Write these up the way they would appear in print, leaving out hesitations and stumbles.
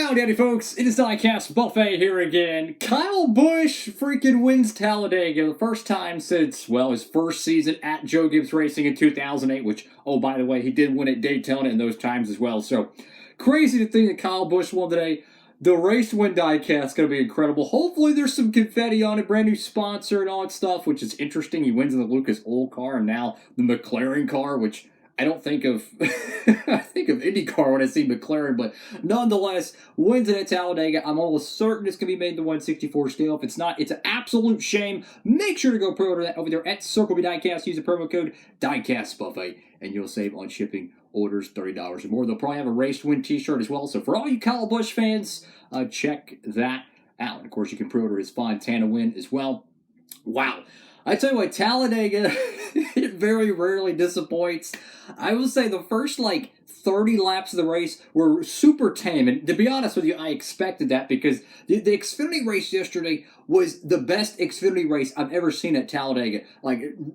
Howdy, folks. It is Diecastbuffet here again. Kyle Busch freaking wins Talladega. The first time since, well, his first season at Joe Gibbs Racing in 2008, which, oh, by the way, he did win at Daytona in those times as well. So, crazy to think that Kyle Busch won today. The race to win Diecast is going to be incredible. Hopefully there's some confetti on it, brand new sponsor and all that stuff, which is interesting. He wins in the Lucas Oil car and now the McLaren car, which I don't think of, I think of IndyCar when I see McLaren, but nonetheless, wins it at Talladega. I'm almost certain it's going to be made in the 164 scale. If it's not, it's an absolute shame. Make sure to go pre-order that over there at Circle B Diecast. Use the promo code DIECASTbuffet, and you'll save on shipping orders $30 or more. They'll probably have a race to win t-shirt as well. So for all you Kyle Busch fans, check that out. And of course, you can pre-order his Fontana win as well. Wow. I tell you what, Talladega, it very rarely disappoints. I will say the first, 30 laps of the race were super tame. And to be honest with you, I expected that because the Xfinity race yesterday was the best Xfinity race I've ever seen at Talladega.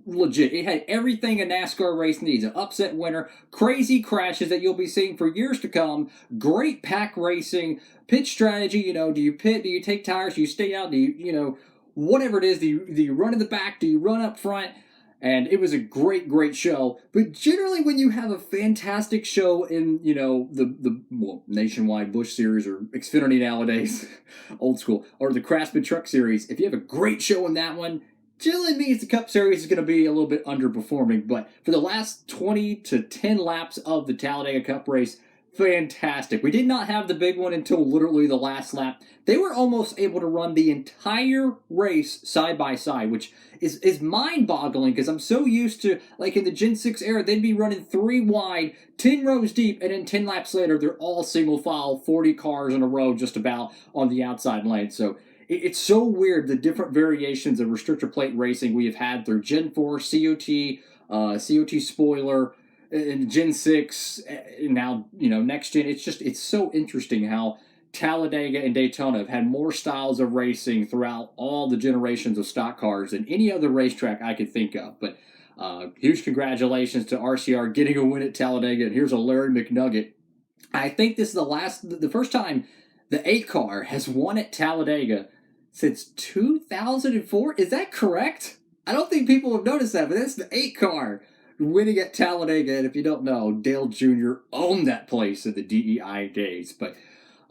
Legit. It had everything a NASCAR race needs. An upset winner, crazy crashes that you'll be seeing for years to come, great pack racing, pit strategy. Do you pit? Do you take tires? Do you stay out? Do you, whatever it is, do you run in the back? Do you run up front? And it was a great, great show. But generally, when you have a fantastic show in, the nationwide Busch Series or Xfinity nowadays, old school, or the Craftsman Truck Series, if you have a great show in that one, generally means the Cup Series is going to be a little bit underperforming. But for the last 20 to 10 laps of the Talladega Cup race, fantastic. We did not have the big one until literally the last lap. They were almost able to run the entire race side by side, which is mind-boggling because I'm so used to, in the Gen 6 era, they'd be running 3 wide, 10 rows deep, and then 10 laps later, they're all single file, 40 cars in a row just about on the outside lane. So it's so weird, the different variations of restrictor plate racing we have had through Gen 4, COT, COT spoiler, in Gen 6, now, next gen. It's so interesting how Talladega and Daytona have had more styles of racing throughout all the generations of stock cars than any other racetrack I could think of. But huge congratulations to RCR getting a win at Talladega. And here's a Larry McNugget. I think this is the first time the 8 car has won at Talladega since 2004. Is that correct? I don't think people have noticed that, but that's the 8 car winning at Talladega. And if you don't know, Dale Jr. owned that place in the DEI days. But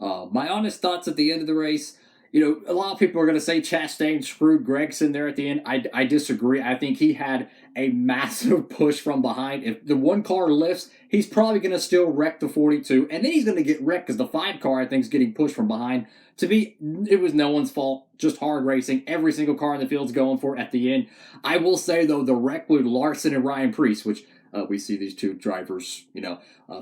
my honest thoughts at the end of the race, a lot of people are going to say Chastain screwed Gregson there at the end. I disagree. I think he had a massive push from behind. If the 1 car lifts, he's probably going to still wreck the 42. And then he's going to get wrecked because the 5 car, I think, is getting pushed from behind. To me, it was no one's fault. Just hard racing. Every single car in the field's going for it at the end. I will say, though, the wreck with Larson and Ryan Preece, which we see these 2 drivers,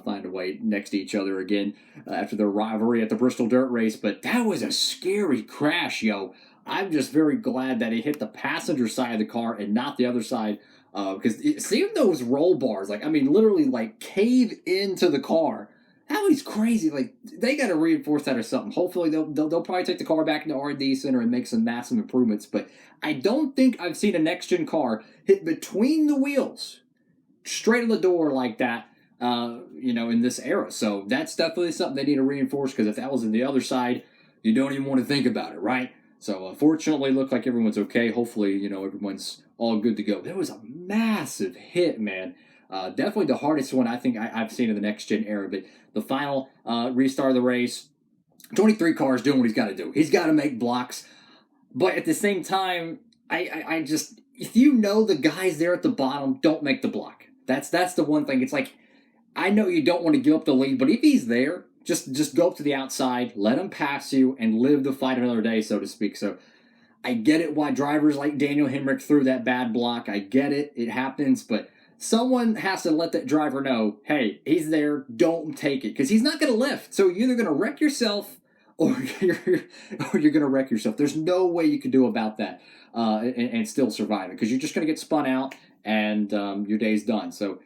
find a way next to each other again after their rivalry at the Bristol Dirt Race. But that was a scary crash, yo. I'm just very glad that it hit the passenger side of the car and not the other side. Because seeing those roll bars, literally cave into the car. That was crazy. They got to reinforce that or something. Hopefully, they'll probably take the car back into R&D Center and make some massive improvements. But I don't think I've seen a next-gen car hit between the wheels, straight in the door like that, in this era. So that's definitely something they need to reinforce, because if that was on the other side, you don't even want to think about it, right? So fortunately, it looked like everyone's okay. Hopefully, everyone's all good to go. There was a massive hit, man. Definitely the hardest one I think I've seen in the next-gen era. But the final restart of the race, 23 cars doing what he's got to do. He's got to make blocks. But at the same time, I just, if the guys there at the bottom, don't make the block. That's the one thing. It's I know you don't want to give up the lead, but if he's there, just go up to the outside, let him pass you, and live the fight another day, so to speak. So I get it why drivers like Daniel Hemrick threw that bad block. I get it. It happens, but someone has to let that driver know, hey, he's there, don't take it, because he's not going to lift. So you're either going to wreck yourself or you're going to wreck yourself. There's no way you can do about that and still survive it, because you're just going to get spun out and your day's done. So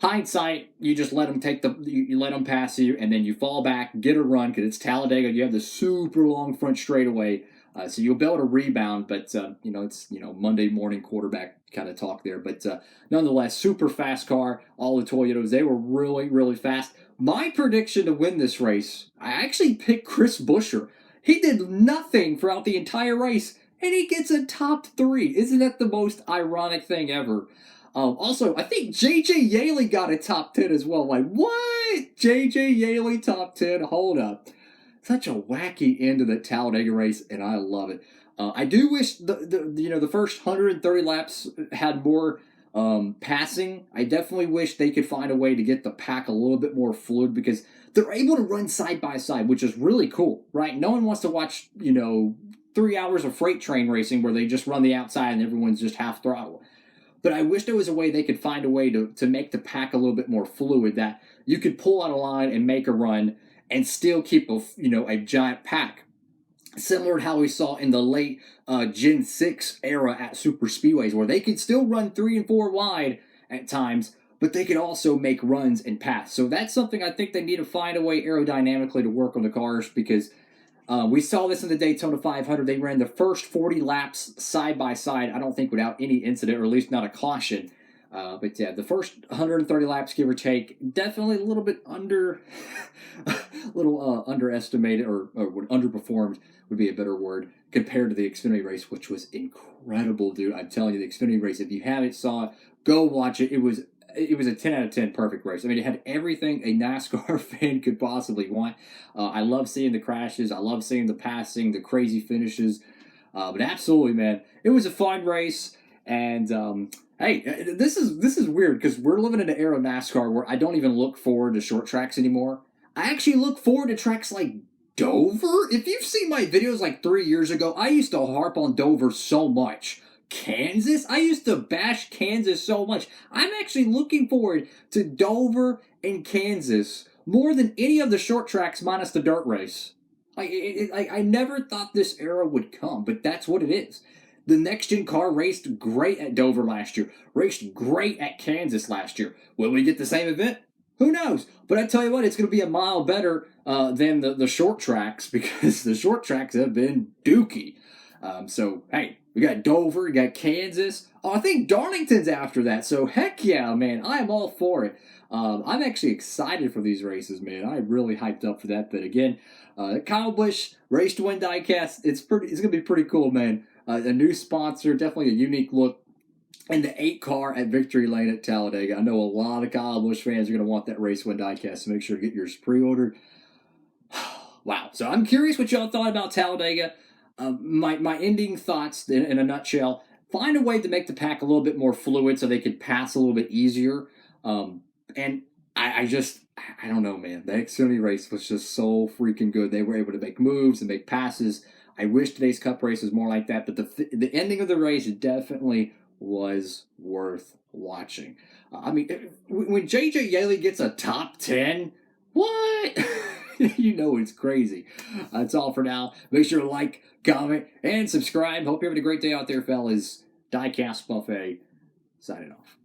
hindsight, you just let them you let them pass you, and then you fall back, get a run, because it's Talladega. You have the super long front straightaway. So you'll be able to rebound, but, it's, Monday morning quarterback kind of talk there. But nonetheless, super fast car. All the Toyotas, they were really, really fast. my prediction to win this race, I actually picked Chris Buescher. He did nothing throughout the entire race, and he gets a top 3. Isn't that the most ironic thing ever? Also, I think J.J. Yaley got a top 10 as well. Like, what? J.J. Yaley top 10? Hold up. Such a wacky end of the Talladega race, and I love it. I do wish the first 130 laps had more passing. I definitely wish they could find a way to get the pack a little bit more fluid, because they're able to run side by side, which is really cool, right? No one wants to watch 3 hours of freight train racing where they just run the outside and everyone's just half throttle. But I wish there was a way they could find a way to make the pack a little bit more fluid, that you could pull out a line and make a run and still keep a giant pack. Similar to how we saw in the late Gen 6 era at super speedways, where they could still run 3 and 4 wide at times, but they could also make runs and pass. So that's something I think they need to find a way aerodynamically to work on the cars, because we saw this in the Daytona 500. They ran the first 40 laps side by side, I don't think without any incident, or at least not a caution. But yeah, the first 130 laps, give or take, definitely a little bit underestimated, or underperformed would be a better word, compared to the Xfinity race, which was incredible, dude. I'm telling you, the Xfinity race, if you haven't saw it, go watch it. It was a 10 out of 10 perfect race. I mean, it had everything a NASCAR fan could possibly want. I love seeing the crashes. I love seeing the passing, the crazy finishes. But absolutely, man, it was a fun race. And hey, this is weird, because we're living in an era of NASCAR where I don't even look forward to short tracks anymore. I actually look forward to tracks like Dover. If you've seen my videos like 3 years ago, I used to harp on Dover so much. Kansas? I used to bash Kansas so much. I'm actually looking forward to Dover and Kansas more than any of the short tracks minus the dirt race. I never thought this era would come, but that's what it is. The next-gen car raced great at Dover last year, raced great at Kansas last year. Will we get the same event? Who knows? But I tell you what, it's going to be a mile better than the short tracks, because the short tracks have been dookie. So, hey, we got Dover, we got Kansas. Oh, I think Darlington's after that. So, heck yeah, man. I am all for it. I'm actually excited for these races, man. I'm really hyped up for that. But again, Kyle Busch, Race to Win Diecast. It's going to be pretty cool, man. A new sponsor, definitely a unique look. And the 8 car at Victory Lane at Talladega. I know a lot of Kyle Busch fans are going to want that Race to Win Diecast, so make sure to get yours pre-ordered. Wow. So I'm curious what y'all thought about Talladega. My ending thoughts in a nutshell: find a way to make the pack a little bit more fluid so they could pass a little bit easier. And I don't know, man. The Xfinity race was just so freaking good. They were able to make moves and make passes. I wish today's Cup race was more like that, but the ending of the race definitely was worth watching. I mean, when J.J. Yaley gets a top 10, what? You know it's crazy. That's all for now. Make sure to like, comment, and subscribe. Hope you're having a great day out there, fellas. Diecastbuffet, signing off.